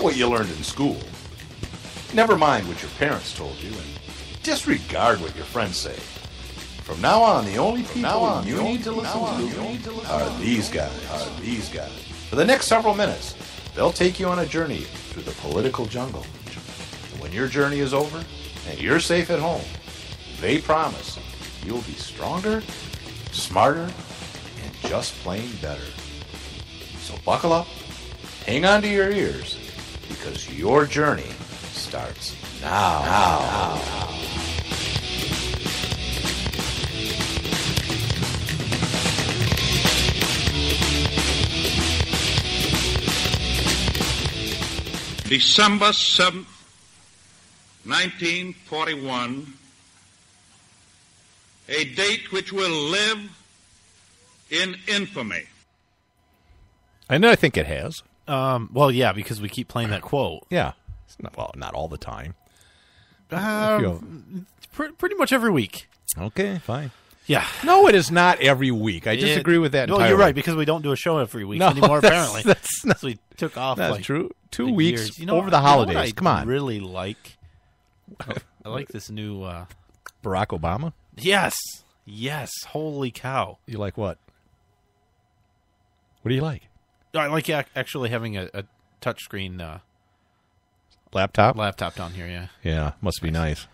what you learned in school. Never mind what your parents told you, and disregard what your friends say. From now on, the only people you need to listen to are these guys. For the next several minutes, they'll take you on a journey through the political jungle. And when your journey is over and you're safe at home, they promise you'll be stronger, smarter, and just plain better. So buckle up, hang on to your ears, because your journey starts now. December 7th, 1941, a date which will live in infamy. I think it has. Well, yeah, because we keep playing that quote. Yeah. Not all the time. Pretty much every week. Okay, fine. Yeah. No, it is not every week. I disagree with that entirely. No, you're right, because we don't do a show every week anymore, apparently. That's not, so we took off that's like true. 2 weeks years. over the holidays. Come on. I really like. I like this new Barack Obama? Yes. Holy cow. You like what? What do you like? I like actually having a touchscreen laptop down here, yeah. Yeah, must be nice.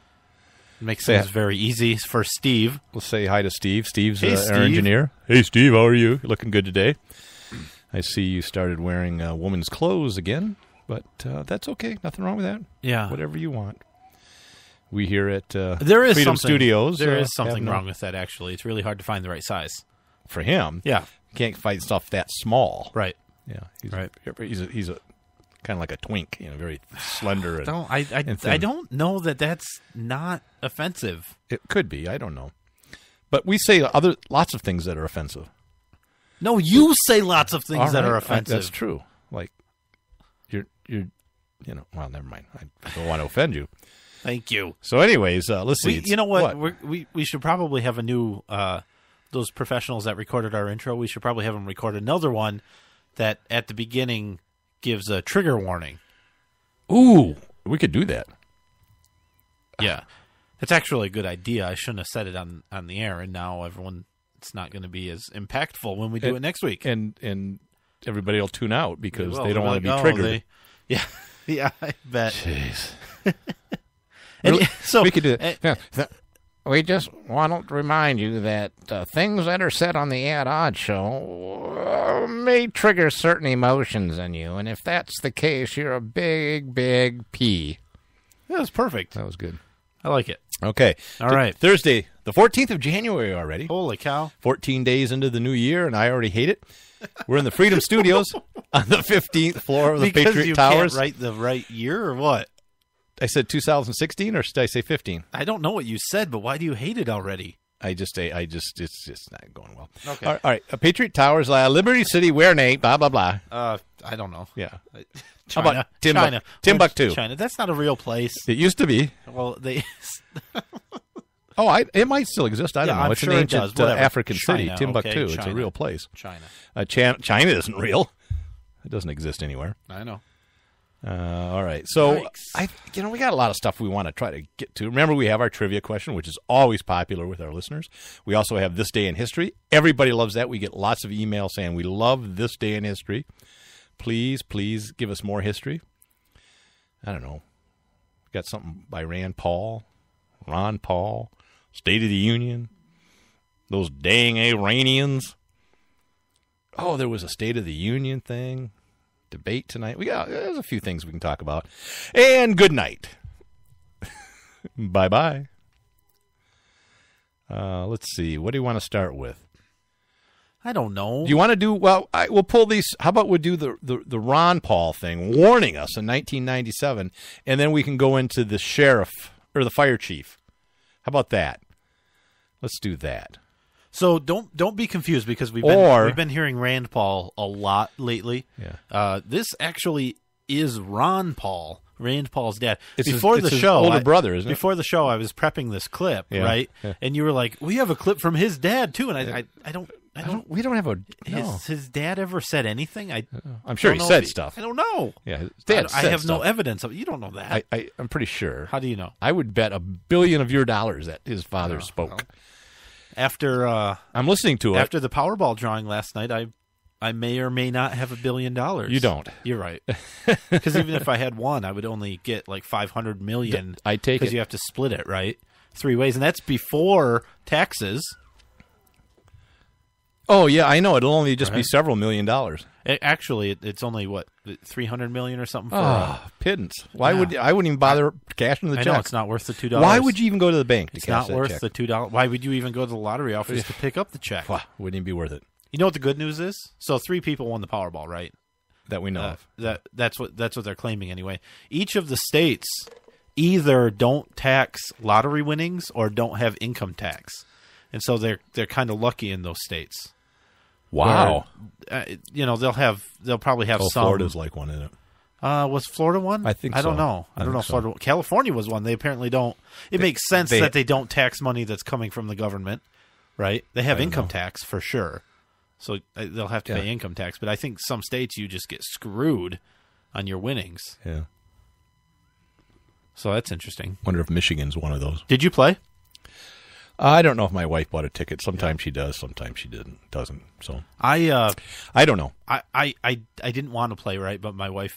It makes things very easy for Steve. Let's say hi to Steve. Steve's Hey, our Steve. engineer. Hey, Steve, how are you? You're looking good today. I see you started wearing woman's clothes again, but that's okay. Nothing wrong with that. Yeah. Whatever you want. We here at There is Freedom something, Studios. There is something wrong with that, actually. It's really hard to find the right size. For him? Yeah. Can't find stuff that small. Right. Yeah. Right. He's a kind of like a twink, very slender. And, I don't know that that's not offensive. It could be. I don't know. But we say lots of things that are offensive. No, you say lots of things that are offensive. That's true. Like you're well, never mind. I don't want to offend you. Thank you. So, anyways, let's see. You know what? We should probably have a new those professionals that recorded our intro. We should probably have them record another one that at the beginning gives a trigger warning. Ooh, we could do that. Yeah, it's actually a good idea. I shouldn't have said it on the air, and now it's not going to be as impactful when we do it next week. And everybody will tune out because they don't want to be triggered. Yeah, I bet. Jeez. And so we could do that. We just want to remind you that things that are said on the Ed Odd Show may trigger certain emotions in you, and if that's the case, you're a big, big P. That was perfect. That was good. I like it. Okay. All right. Thursday, the 14th of January already. Holy cow. 14 days into the new year, and I already hate it. We're in the Freedom Studios on the 15th floor of the Patriot Towers. Can't write the right year or what? I said 2016, or did I say 15? I don't know what you said, but why do you hate it already? It's just not going well. Okay. All right. Patriot Towers, Liberty City, where Nate, blah, blah, blah. I don't know. Yeah. China. How about Timbuktu? China. That's not a real place. It used to be. Well, they... it might still exist. I don't know. I'm It's sure an it ancient does. African China, city, Timbuktu. okay, It's a China. real place. China. China isn't real. It doesn't exist anywhere. I know. All right. So, we got a lot of stuff we want to try to get to. Remember, we have our trivia question, which is always popular with our listeners. We also have This Day in History. Everybody loves that. We get lots of emails saying we love This Day in History. Please give us more history. I don't know. Got something by Ron Paul, State of the Union, those dang Iranians. Oh, there was a State of the Union thing. Debate tonight. There's a few things we can talk about. And good night. Bye-bye. Let's see. What do you want to start with? I don't know. Do you want to do, we'll pull these, how about we do the Ron Paul thing, warning us in 1997, and then we can go into the sheriff, or the fire chief. How about that? Let's do that. So don't be confused, because we've been hearing Rand Paul a lot lately. Yeah. This actually is Ron Paul, Rand Paul's dad. It's his show, older brother, isn't it? Before the show, I was prepping this clip, right? Yeah. And you were like, "We have a clip from his dad too," and I We don't have a. No. His dad ever said anything? I'm sure he said stuff. I don't know. Yeah, his dad I said have no stuff. evidence of it. You don't know that. I'm pretty sure. How do you know? I would bet $1 billion of your dollars that his father spoke. Well. After I'm listening to it. After the Powerball drawing last night, I may or may not have $1 billion. You don't. You're right. Because even if I had one, I would only get like $500 million. I take it. Because you have to split it, right? 3 ways, and that's before taxes. Oh yeah, I know. It'll only just be several $1 million. Actually, it's only what, $300 million or something. For pittance. Why would I wouldn't even bother cashing the check? I know it's not worth the $2. Why would you even go to the bank to It's cash not worth check? the $2. Why would you even go to the lottery office to pick up the check? Wouldn't even be worth it. You know what the good news is? So 3 people won the Powerball, right? That we know of. That's what they're claiming anyway. Each of the states either don't tax lottery winnings or don't have income tax, and so they're kind of lucky in those states. Wow. Where, they'll probably have some. Florida's like one in it. Was Florida one? I think I don't so. know. I don't know if so. Florida. California was one. They apparently don't. It makes sense that they don't tax money that's coming from the government, right? They have income tax for sure, so they'll have to pay income tax. But I think some states you just get screwed on your winnings. Yeah. So that's interesting. Wonder if Michigan's one of those. Did you play? I don't know if my wife bought a ticket. Sometimes she does. Sometimes she doesn't. So I don't know. I didn't want to play, right, but my wife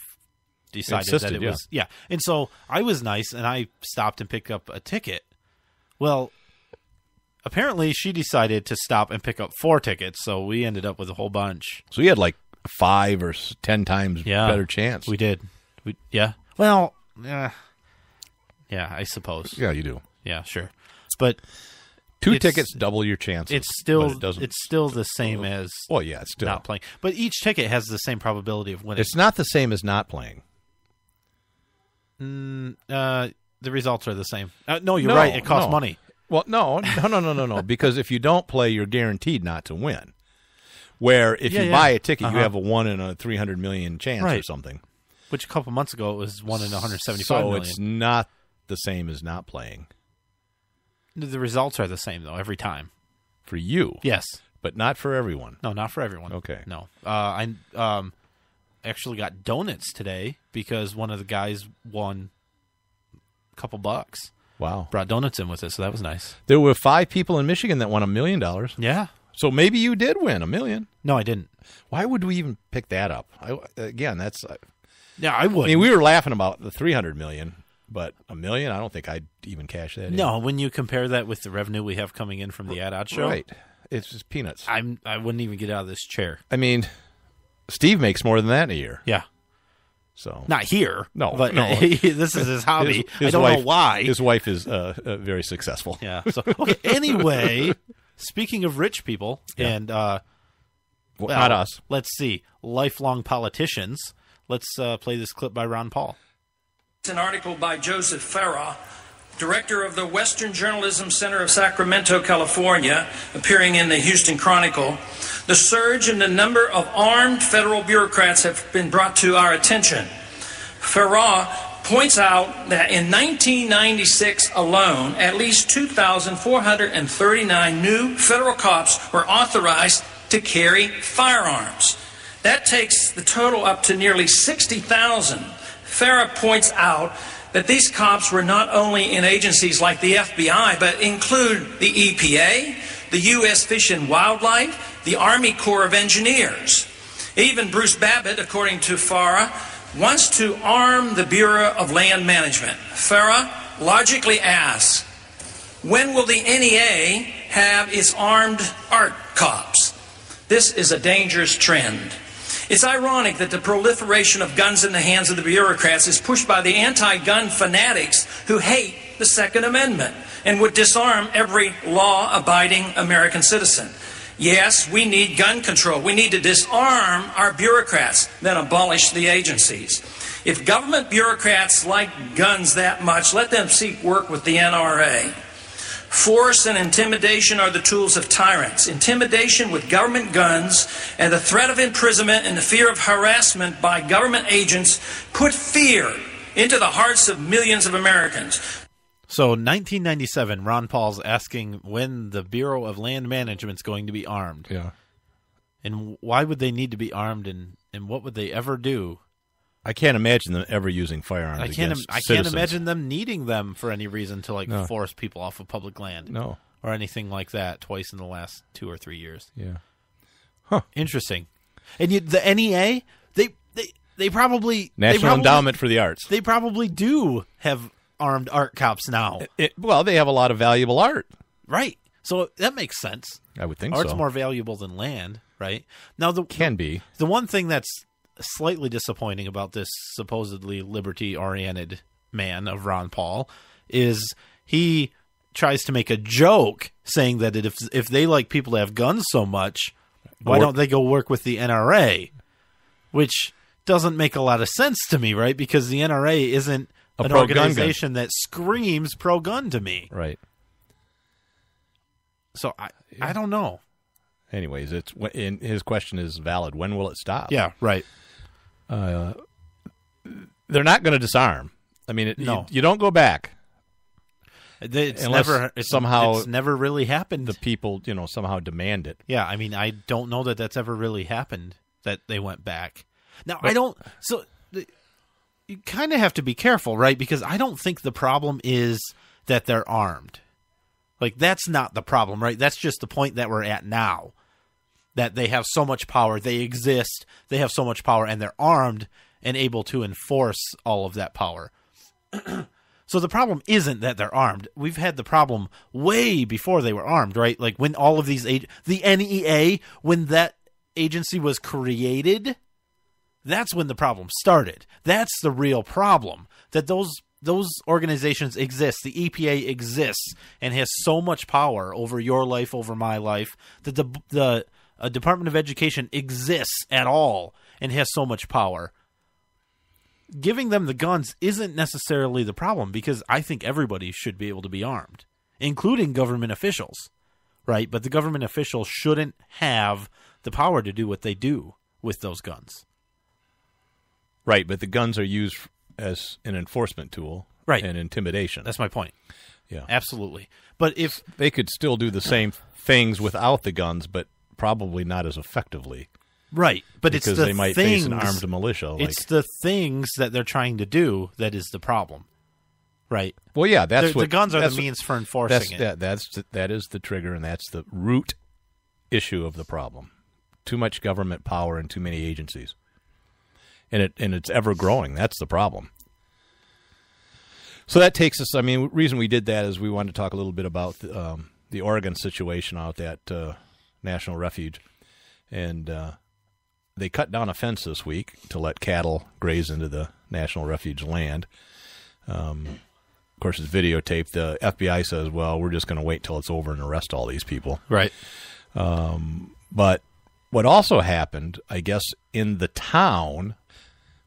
decided insisted, that it was and so I was nice and I stopped and picked up a ticket. Well, apparently she decided to stop and pick up 4 tickets, so we ended up with a whole bunch. So you had like 5 or 10 times better chance. We did. Well, yeah, I suppose. Yeah, you do. Yeah, sure. But 2 tickets double your chances. It's still the same as it's still not playing. But each ticket has the same probability of winning. It's not the same as not playing. The results are the same. No, you're right. It costs money. Well, no. Because if you don't play, you're guaranteed not to win. Where if you buy a ticket, you have a 1 in a 300 million chance or something. Which a couple months ago it was 1 in 175 so million. It's not the same as not playing. The results are the same though every time. For you, yes, but not for everyone. No, not for everyone. Okay, no. I actually got donuts today because one of the guys won a couple bucks. Wow, brought donuts in with it, so that was nice. There were 5 people in Michigan that won $1 million. Yeah, so maybe you did win $1 million. No, I didn't. Why would we even pick that up? That's. Yeah, I would. I mean, we were laughing about the $300 million. But $1 million, I don't think I'd even cash that in. No, when you compare that with the revenue we have coming in from the Ad Show. Right. It's just peanuts. I wouldn't even get out of this chair. I mean, Steve makes more than that in a year. Yeah. So not here. No. But no. This is his hobby. His I don't know why. His wife is very successful. Yeah. So, okay, anyway, speaking of rich people and not us. Let's see. Lifelong politicians. Let's play this clip by Ron Paul. An article by Joseph Farah, director of the Western Journalism Center of Sacramento, California, appearing in the Houston Chronicle. The surge in the number of armed federal bureaucrats have been brought to our attention. Farah points out that in 1996 alone, at least 2,439 new federal cops were authorized to carry firearms. That takes the total up to nearly 60,000. Farah points out that these cops were not only in agencies like the FBI, but include the EPA, the U.S. Fish and Wildlife, the Army Corps of Engineers. Even Bruce Babbitt, according to Farah, wants to arm the Bureau of Land Management. Farah logically asks, when will the NEA have its armed art cops? This is a dangerous trend. It's ironic that the proliferation of guns in the hands of the bureaucrats is pushed by the anti-gun fanatics who hate the Second Amendment and would disarm every law-abiding American citizen. Yes, we need gun control. We need to disarm our bureaucrats, then abolish the agencies. If government bureaucrats like guns that much, let them seek work with the NRA. Force and intimidation are the tools of tyrants. Intimidation with government guns and the threat of imprisonment and the fear of harassment by government agents put fear into the hearts of millions of Americans. So 1997, Ron Paul's asking when the Bureau of Land Management is going to be armed. Yeah. And why would they need to be armed, and what would they ever do? I can't imagine them ever using firearms against I can't citizens. imagine them needing them for any reason to force people off of public land. No. Or anything like that twice in the last 2 or 3 years. Yeah. Interesting. And the NEA, they probably National Endowment for the Arts. They probably do have armed art cops now. Well, they have a lot of valuable art. Right. So that makes sense. I would think Art's so. more valuable than land, right? Now Can be. The one thing that's slightly disappointing about this supposedly liberty-oriented man of Ron Paul is he tries to make a joke saying that if they like people to have guns so much, why don't they go work with the NRA? Which doesn't make a lot of sense to me, right? Because the NRA isn't an organization that screams pro-gun to me. Right. So I don't know. Anyways, his question is valid. When will it stop? Yeah, right. They're not going to disarm. I mean, no. You don't go back. It's never really happened. The people, somehow demand it. Yeah, I mean, I don't know that that's ever really happened, that they went back. Now, I don't... So, you kind of have to be careful, right? Because I don't think the problem is that they're armed. Like, that's not the problem, right? That's just the point that we're at now. That they have so much power, they exist, they have so much power, and they're armed and able to enforce all of that power. So the problem isn't that they're armed. We've had the problem way before they were armed, right? Like when all of these... the NEA, when that agency was created, that's when the problem started. That's the real problem. That those organizations exist. The EPA exists and has so much power over your life, over my life, that the Department of Education exists at all and has so much power. Giving them the guns isn't necessarily the problem, because I think everybody should be able to be armed, including government officials, right? But the government officials shouldn't have the power to do what they do with those guns. Right, but the guns are used as an enforcement tool, right, and intimidation. That's my point. Yeah, absolutely. But if they could still do the same things without the guns, but probably not as effectively. Right, but because it's the they might face an armed militia. It's the things that they're trying to do that is the problem, right? Well, yeah, the guns are the means for enforcing it. That is the trigger, and that's the root issue of the problem. Too much government power and too many agencies, and it's ever growing. That's the problem. So that takes us. I mean, the reason we did that is we wanted to talk a little bit about the Oregon situation out at National Refuge, and they cut down a fence this week to let cattle graze into the National Refuge land. Of course, it's videotaped. The FBI says, well, we're just going to wait till it's over and arrest all these people. Right. But what also happened, I guess, in the town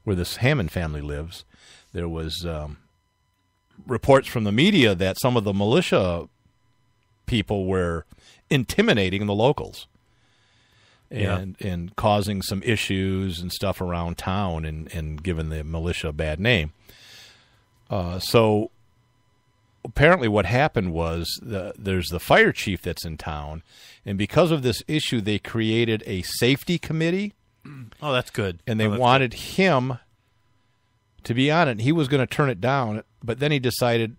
where this Hammond family lives, there was reports from the media that some of the militia people were intimidating the locals. And causing some issues and stuff around town and giving the militia a bad name. So apparently what happened was there's the fire chief that's in town, and because of this issue, they created a safety committee. Oh, that's good. And they wanted him to be on it. He was going to turn it down, but then he decided,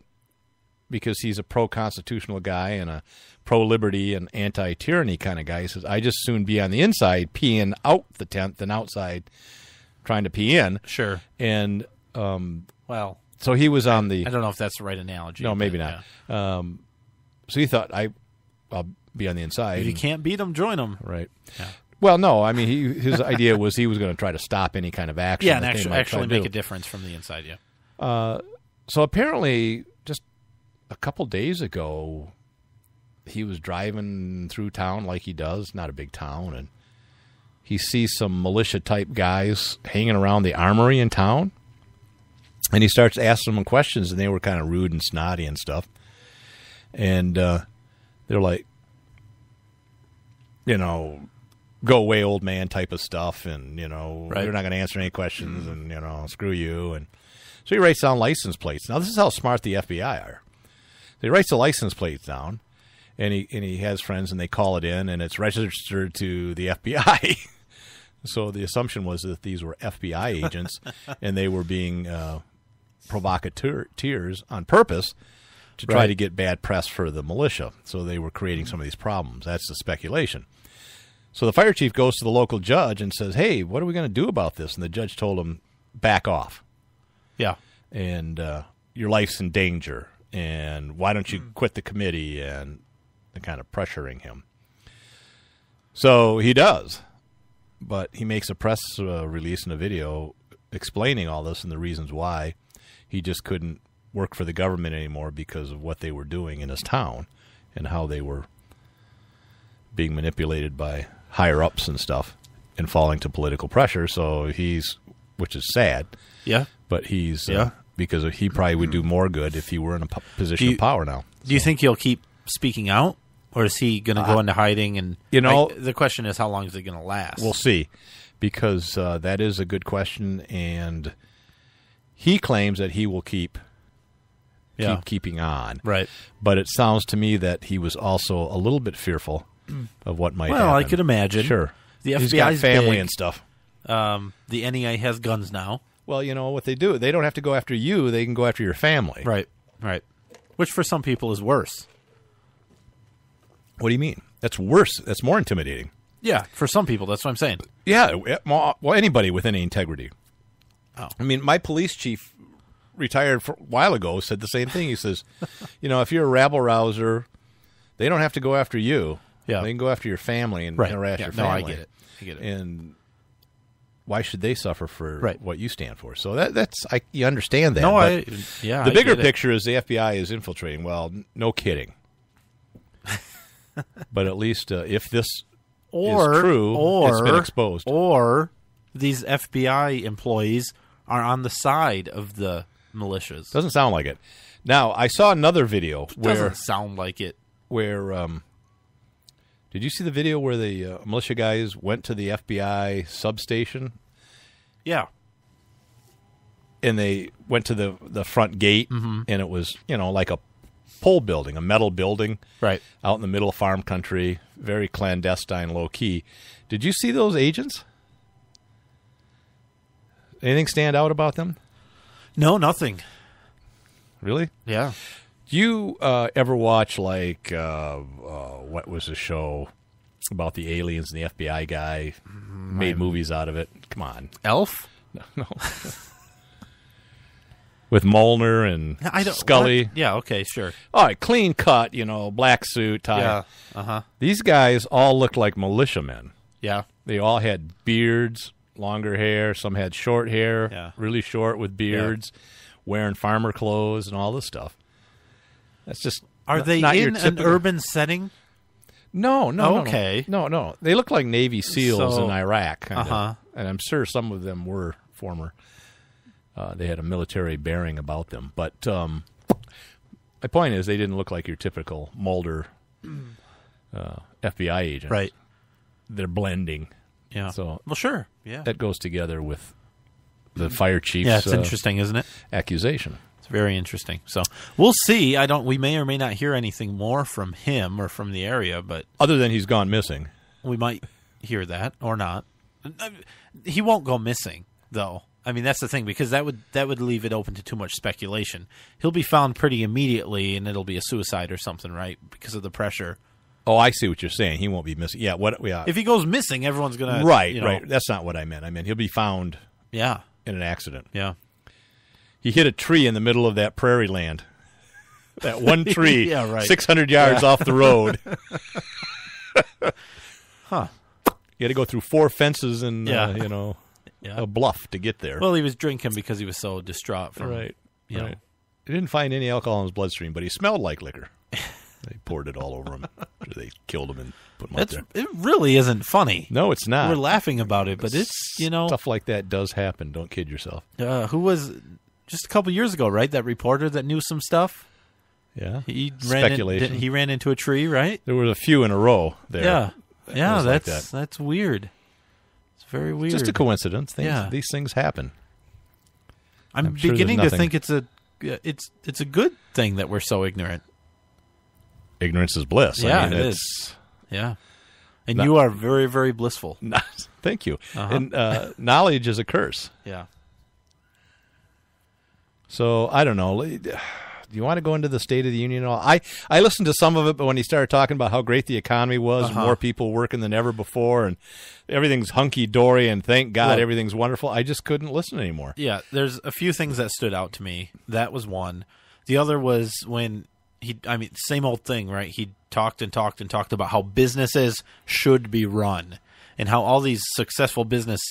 because he's a pro-constitutional guy and a pro-liberty and anti-tyranny kind of guy, he says, I just soon be on the inside peeing out the tent than outside trying to pee in. Sure. And, well, so he was on the... I don't know if that's the right analogy. No, maybe not. Yeah. So he thought, I'll be on the inside. If you can't beat them, join them. Right. Yeah. Well, no, I mean, his idea was he was going to try to stop any kind of action. Yeah, and actually make a difference from the inside, yeah. So apparently, just a couple days ago, he was driving through town like he does, not a big town, and he sees some militia-type guys hanging around the armory in town, and he starts asking them questions, and they were kind of rude and snotty and stuff. And they're like, go away, old man type of stuff, and, you're not going to answer any questions, and, screw you. And so he writes down license plates. Now, this is how smart the FBI are. They write the license plates down, And he has friends, and they call it in, and it's registered to the FBI. So the assumption was that these were FBI agents, and they were being provocateurs on purpose to try to get bad press for the militia. So they were creating some of these problems. That's the speculation. So the fire chief goes to the local judge and says, hey, what are we going to do about this? And the judge told him, back off. Yeah. And your life's in danger. And why don't you quit the committee? And they're kind of pressuring him. So he does. But he makes a press release and a video explaining all this and the reasons why he just couldn't work for the government anymore because of what they were doing in his town and how they were being manipulated by higher-ups and stuff and falling to political pressure. So which is sad. Yeah. But because he probably would do more good if he were in a position of power now. Do you think he'll keep speaking out? Or is he going to go into hiding? And the question is, how long is it going to last? We'll see, because that is a good question, and he claims that he will keep keeping on. Right. But it sounds to me that he was also a little bit fearful of what might happen. Well, I could imagine. Sure. The FBI's He's got family big. and stuff. The NEA has guns now. Well, you know what they do. They don't have to go after you. They can go after your family. Right. Which for some people is worse. What do you mean? That's worse. That's more intimidating. Yeah, for some people. That's what I'm saying. Yeah, well, anybody with any integrity. Oh. I mean, my police chief retired a while ago said the same thing. He says, if you're a rabble-rouser, they don't have to go after you. Yeah. They can go after your family and harass your family. No, I get it. And why should they suffer for Right. what you stand for? So you understand that. No, but the the bigger picture is the FBI is infiltrating. Well, no kidding. But at least if this is true, it's been exposed. Or these FBI employees are on the side of the militias. Doesn't sound like it. Now, I saw another video where... Doesn't sound like it. Where, did you see the video where the militia guys went to the FBI substation? Yeah. And they went to the front gate, and it was, like a pole building, a metal building, right, out in the middle of farm country, very clandestine, low key. Did you see those agents? Anything stand out about them? No, nothing. Really? Yeah. Do you ever watch what was the show about the aliens and the FBI guy made movies out of it? Come on, Elf? No. With Molnar and Scully. What? Yeah, okay, sure. All right, clean cut, black suit, tie. Yeah, uh-huh. These guys all looked like militiamen. Yeah. They all had beards, longer hair. Some had short hair, really short with beards, wearing farmer clothes and all this stuff. That's just Are they not in your typical... an urban setting? No. Okay. No. They look like Navy SEALs in Iraq, kind of. Uh-huh. And I'm sure some of them were former... they had a military bearing about them. But my point is they didn't look like your typical Mulder FBI agent. Right. They're blending. Yeah. So well, sure. Yeah. That goes together with the fire chief's it's interesting, isn't it? accusation. It's very interesting. So we'll see. We may or may not hear anything more from him or from the area, but other than he's gone missing. We might hear that or not. He won't go missing, though. I mean, that's the thing, because that would leave it open to too much speculation. He'll be found pretty immediately, and it'll be a suicide or something, right? Because of the pressure. Oh, I see what you're saying. He won't be missing. Yeah. If he goes missing, everyone's gonna right. That's not what I meant. I meant he'll be found. Yeah. In an accident. Yeah. He hit a tree in the middle of that prairie land. That one tree, yeah, right. 600 yards off the road. Huh. You had to go through 4 fences and a bluff to get there. Well, he was drinking because he was so distraught from Right. He didn't find any alcohol in his bloodstream, but he smelled like liquor. They poured it all over him. They killed him and put him up there. It really isn't funny. No, it's not. We're laughing about it, but it's stuff like that does happen. Don't kid yourself. Who was just a couple years ago, right? That reporter that knew some stuff. Yeah. Speculation. He ran into a tree, right? There were a few in a row there. Yeah. That's weird. It's very weird. Just a coincidence. These things happen. I'm beginning to think it's a good thing that we're so ignorant. ignorance is bliss. Yeah, I mean, it is. Yeah. And you are very, very blissful. Thank you. And knowledge is a curse. Yeah. So, I don't know. Do you want to go into the State of the Union at all? I listened to some of it, but when he started talking about how great the economy was, more people working than ever before, and everything's hunky-dory, and thank God everything's wonderful, I just couldn't listen anymore. Yeah, there's a few things that stood out to me. That was one. The other was when same old thing, right? He talked and talked and talked about how businesses should be run and how all these successful business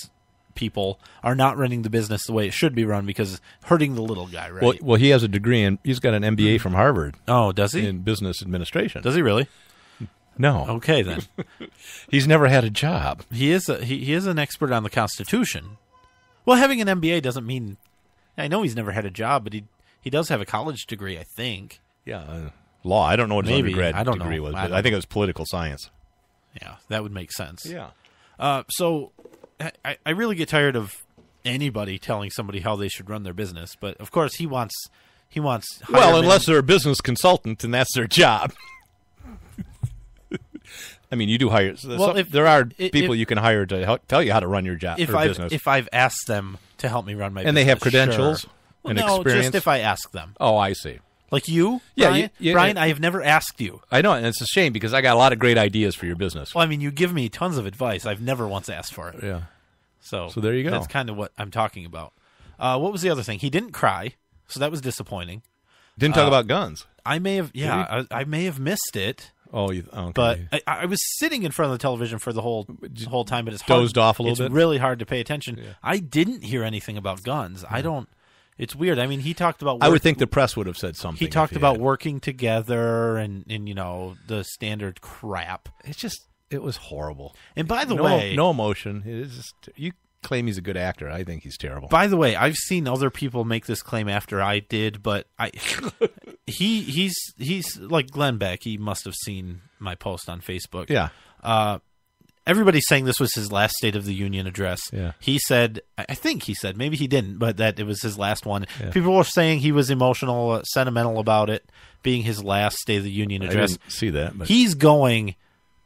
people are not running the business the way it should be run because it's hurting the little guy, right? Well, he has a degree, and he's got an MBA from Harvard. Oh, does he? In business administration. Does he really? No. Okay, then. He's never had a job. He is an expert on the Constitution. Well, having an MBA doesn't mean... I know he's never had a job, but he does have a college degree, I think. Yeah, law. I don't know what his undergrad degree was, but I think it was political science. Yeah, that would make sense. Yeah. So I really get tired of anybody telling somebody how they should run their business, but of course he wants. Well, unless they're a business consultant and that's their job. I mean, you do hire. There are people you can hire to tell you how to run your job or business. If I've asked them to help me run my business, and they have credentials and experience. Just if I ask them. Oh, I see. Like you, yeah, Brian? Brian, I have never asked you. I know, and it's a shame because I got a lot of great ideas for your business. Well, I mean, you give me tons of advice. I've never once asked for it. Yeah. So there you go. That's kind of what I'm talking about. What was the other thing? He didn't cry, so that was disappoinning. Didn't talk about guns. I may have, I may have missed it. Oh, okay. But I was sitting in front of the television for the whole time, but it's hard. Dozed off a little bit? It's really hard to pay attention. Yeah. I didn't hear anything about guns. I don't. It's weird. I mean, he talked about. I would think the press would have said something. He talked about working together and the standard crap. It was horrible. And by the way, no emotion. It is just, you claim he's a good actor. I think he's terrible. By the way, I've seen other people make this claim after I did, but he's like Glenn Beck. He must have seen my post on Facebook. Yeah. Everybody's saying this was his last State of the Union address. Yeah. He said, I think he said, maybe he didn't, but that it was his last one. Yeah. People were saying he was emotional, sentimental about it being his last State of the Union address. I didn't see that. But. He's going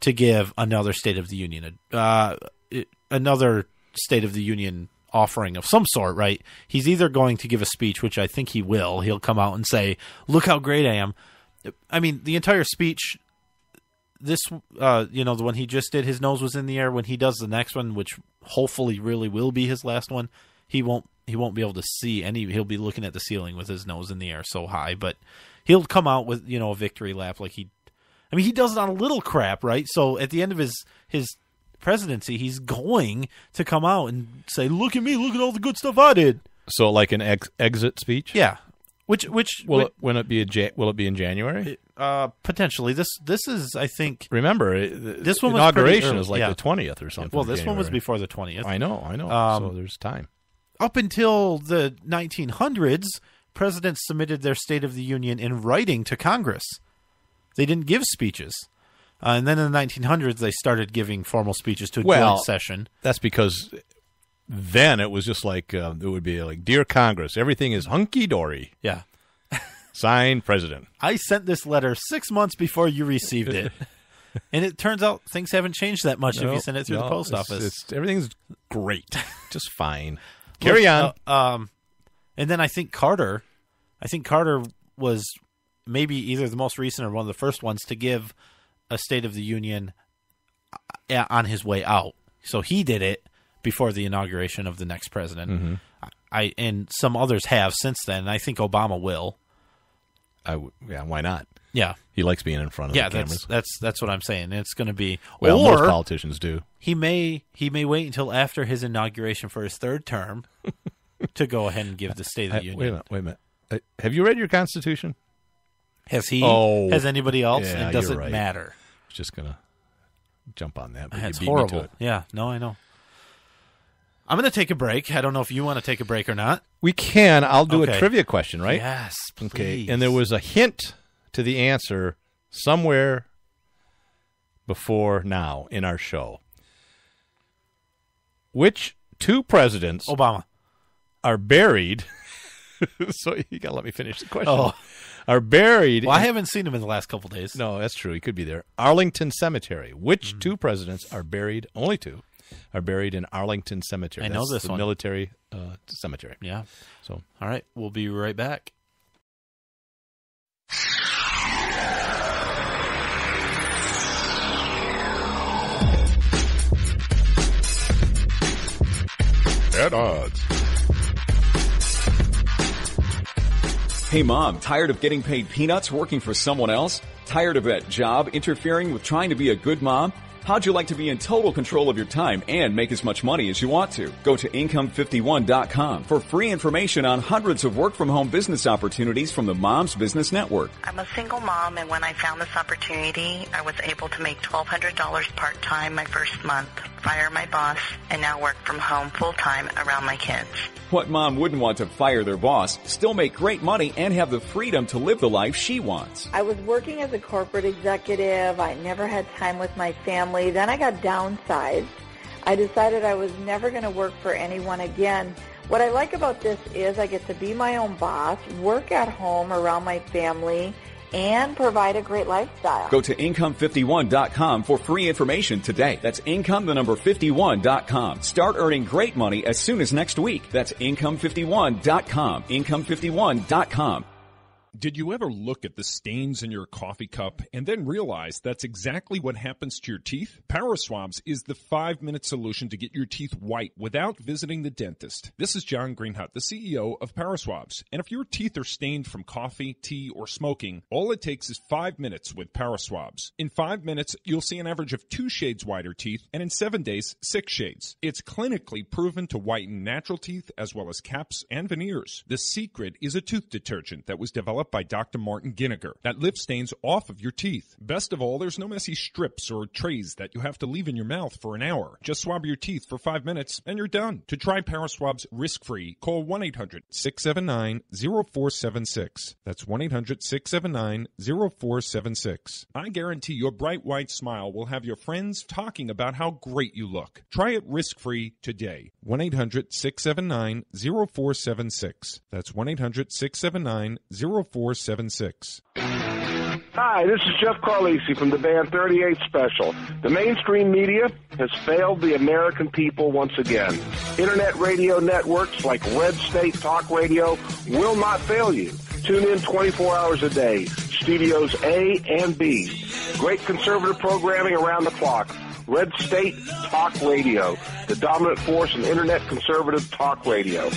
to give another State of the Union, another State of the Union offering of some sort, right? He's either going to give a speech, which I think he will. He'll come out and say, look how great I am. I mean, the entire speech... This, the one he just did, his nose was in the air. When he does the next one, which hopefully really will be his last one, he won't be able to see any. He'll be looking at the ceiling with his nose in the air so high. But he'll come out with a victory lap like he does it on a little crap, right? So at the end of his presidency, he's going to come out and say, "Look at me! Look at all the good stuff I did." So like an exit speech, yeah. Will it be in January? Potentially. This is, I think. Remember, this one inauguration is like the 20th or something. Well, this one was before the 20th. I know. So there's time. Up until the 1900s, presidents submitted their State of the Union in writing to Congress. They didn't give speeches. And then in the 1900s, they started giving formal speeches to a joint session. That's because then it was just like, it would be like, Dear Congress, everything is hunky-dory. Yeah. Signed, President. I sent this letter 6 months before you received it. And it turns out things haven't changed that much if you send it through the post office. Everything's great. Just fine. Carry on. And then I think Carter was maybe either the most recent or one of the first ones to give a State of the Union on his way out. So he did it before the inauguration of the next president. Mm-hmm. And some others have since then. And I think Obama will. Why not? Yeah, he likes being in front of the cameras. That's what I'm saying. It's going to be most politicians do. He may wait until after his inauguration for his third term to go ahead and give the State of the Union. Wait a minute. Have you read your Constitution? Has he? Oh, has anybody else? Yeah, it doesn't right. matter. I was just gonna jump on that. But that's you beat me to horrible. it. Yeah, no, I know. I'm going to take a break. I don't know if you want to take a break or not. We can. I'll do a trivia question, right? Yes, please. Okay. And there was a hint to the answer somewhere before now in our show. Which two presidents Obama are buried? So you got to let me finish the question. are buried. Well, I haven't seen him in the last couple days. No, that's true. He could be there. Arlington Cemetery. Which two presidents are buried? Only two are buried in Arlington Cemetery. I know this the one. Military cemetery. Yeah. So, all right, we'll be right back. At odds. Hey mom, tired of getting paid peanuts working for someone else? Tired of that job interfering with trying to be a good mom? How'd you like to be in total control of your time and make as much money as you want to? Go to Income51.com for free information on hundreds of work-from-home business opportunities from the Mom's Business Network. I'm a single mom, and when I found this opportunity, I was able to make $1,200 part-time my first month, fire my boss, and now work from home full-time around my kids. What mom wouldn't want to fire their boss, still make great money, and have the freedom to live the life she wants? I was working as a corporate executive. I never had time with my family. Then I got downsized. I decided I was never going to work for anyone again. What I like about this is I get to be my own boss, work at home around my family, and provide a great lifestyle. Go to Income51.com for free information today. That's Income51.com. Start earning great money as soon as next week. That's Income51.com. Income51.com. Did you ever look at the stains in your coffee cup and then realize that's exactly what happens to your teeth? Paraswabs is the 5-minute solution to get your teeth white without visiting the dentist. This is John Greenhut, the CEO of Paraswabs. And if your teeth are stained from coffee, tea, or smoking, all it takes is 5 minutes with Paraswabs. In 5 minutes, you'll see an average of 2 shades whiter teeth, and in 7 days, 6 shades. It's clinically proven to whiten natural teeth as well as caps and veneers. The secret is a tooth detergent that was developed by Dr. Martin Ginniger that lifts stains off of your teeth. Best of all, there's no messy strips or trays that you have to leave in your mouth for an hour. Just swab your teeth for 5 minutes and you're done. To try Paraswabs risk-free, call 1-800-679-0476. That's 1-800-679-0476. I guarantee your bright white smile will have your friends talking about how great you look. Try it risk-free today. 1-800-679-0476. That's 1-800-679-0476. Hi, this is Jeff Carlisi from the band 38 Special. The mainstream media has failed the American people once again. Internet radio networks like Red State Talk Radio will not fail you. Tune in 24 hours a day. Studios A and B. Great conservative programming around the clock. Red State Talk Radio, the dominant force in Internet conservative talk radio.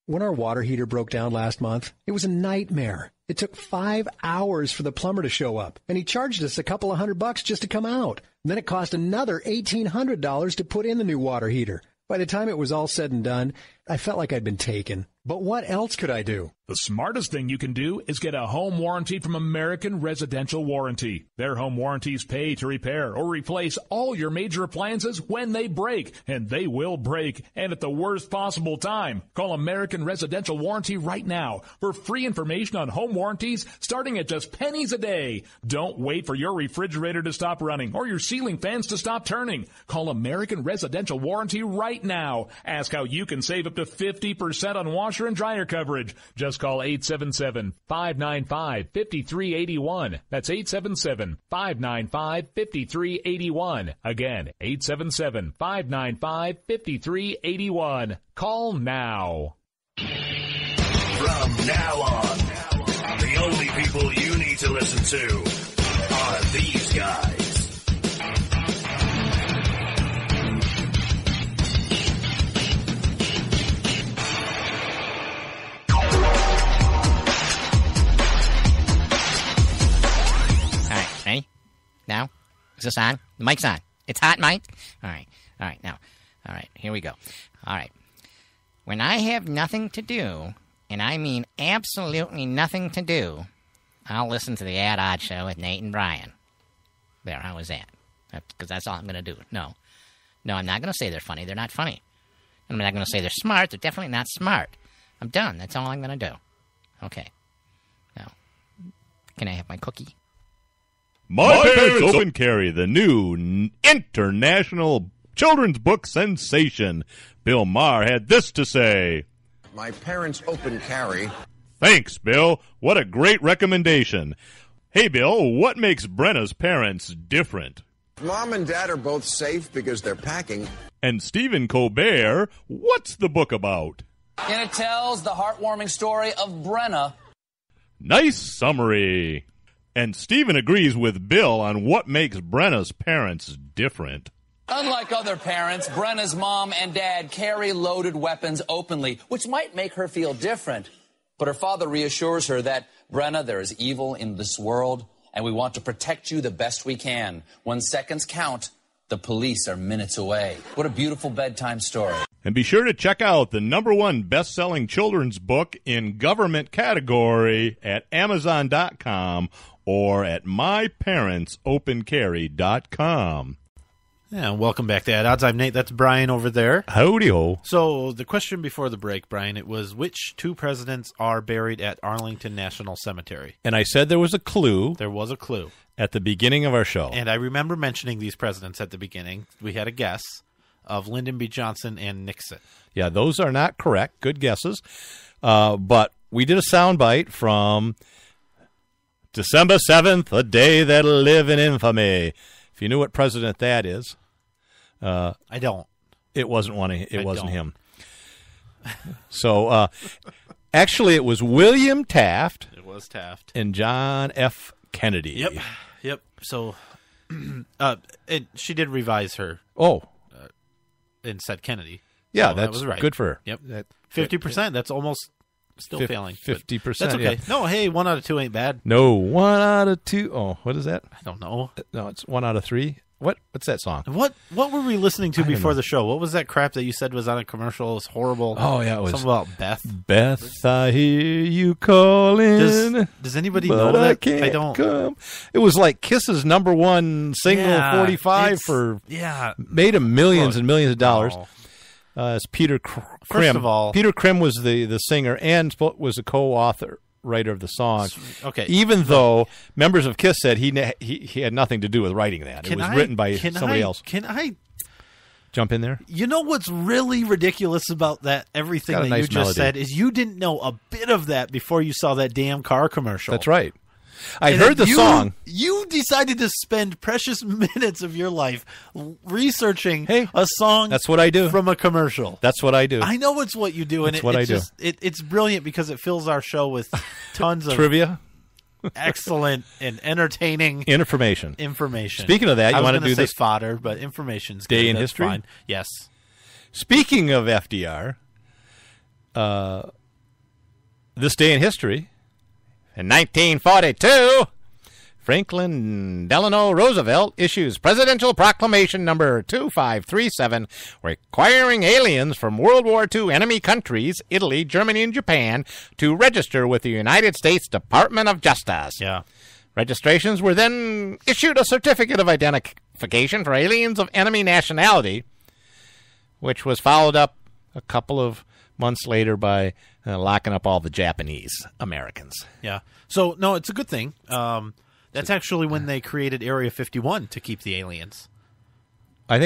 When our water heater broke down last month, it was a nightmare. It took 5 hours for the plumber to show up, and he charged us a couple of $100 just to come out. And then it cost another $1,800 to put in the new water heater. By the time it was all said and done, I felt like I'd been taken. But what else could I do? The smartest thing you can do is get a home warranty from American Residential Warranty. Their home warranties pay to repair or replace all your major appliances when they break, and they will break, and at the worst possible time. Call American Residential Warranty right now for free information on home warranties starting at just pennies a day. Don't wait for your refrigerator to stop running or your ceiling fans to stop turning. Call American Residential Warranty right now. Ask how you can save up to 50% on washer and dryer coverage. Just call 877-595-5381. That's 877-595-5381. Again, 877-595-5381. Call now. From now on, the only people you need to listen to are these guys. Now? Is this on? The mic's on. It's hot, Mike? All right, now. All right, here we go. All right. When I have nothing to do, and I mean absolutely nothing to do, I'll listen to the At Odds Show with Nate and Brian. There, how was that? Because that's all I'm going to do. No, I'm not going to say they're funny. They're not funny. I'm not going to say they're smart. They're definitely not smart. I'm done. That's all I'm going to do. Okay. Now, can I have my cookie? My Parents Open Carry, the new international children's book sensation. Bill Maher had this to say. My parents open carry. Thanks, Bill. What a great recommendation. Hey, Bill, what makes Brenna's parents different? Mom and Dad are both safe because they're packing. And Stephen Colbert, what's the book about? And it tells the heartwarming story of Brenna. Nice summary. And Stephen agrees with Bill on what makes Brenna's parents different. Unlike other parents, Brenna's mom and dad carry loaded weapons openly, which might make her feel different. But her father reassures her that, Brenna, there is evil in this world, and we want to protect you the best we can. When seconds count, the police are minutes away. What a beautiful bedtime story. And be sure to check out the #1 best-selling children's book in government category at Amazon.com or at myparentsopencarry.com. Yeah, welcome back to At Odds. I'm Nate. That's Brian over there. Howdy-ho. So the question before the break, Brian, it was which 2 presidents are buried at Arlington National Cemetery? And I said there was a clue. There was a clue. At the beginning of our show. And I remember mentioning these presidents at the beginning. We had a guess of Lyndon B. Johnson and Nixon. Yeah, those are not correct. Good guesses. But we did a soundbite from December 7th, a day that'll live in infamy. If you knew what president that is. I don't. It wasn't one. It wasn't him. So, actually, it was William Taft. It was Taft. And John F. Kennedy. Yep. So, she did revise her. Oh. And said Kennedy. Yeah, so that was right. Good for her. Yep. 50%. That's almost still failing. 50%. That's okay. Yeah. No, hey, 1 out of 2 ain't bad. No, 1 out of 2. Oh, what is that? I don't know. No, it's 1 out of 3. What's that song? What were we listening to before the show? What was that crap that you said was on a commercial? It was horrible. Oh, yeah, it was. Something about Beth. Beth, I hear you calling. Does anybody know that? I don't. Come. It was like Kiss's #1 single, 45 for. Yeah. Made him millions and millions of dollars. It's Peter Krim. First of all, Peter Krim was the singer and was a co-author. Writer of the song. Okay. Even though members of Kiss said he had nothing to do with writing that. It was written by somebody else. Can I jump in there? You know what's really ridiculous about that, everything that you just said, is you didn't know a bit of that before you saw that damn car commercial. That's right. I heard the song. You decided to spend precious minutes of your life researching a song. That's what I do. From a commercial. That's what I do. I know it's what you do, and it's brilliant because it fills our show with tons of trivia, excellent and entertaining information. Speaking of that, you want to do this fodder, but information's day good. in That's history. Fine. Yes. Speaking of FDR, this day in history. In 1942, Franklin Delano Roosevelt issues Presidential Proclamation number 2537, requiring aliens from World War II enemy countries, Italy, Germany, and Japan, to register with the United States Department of Justice. Yeah. Registrations were then issued a certificate of identification for aliens of enemy nationality, which was followed up a couple of months later by locking up all the Japanese Americans. Yeah. So, no, it's a good thing. That's actually when they created Area 51 to keep the aliens. I'm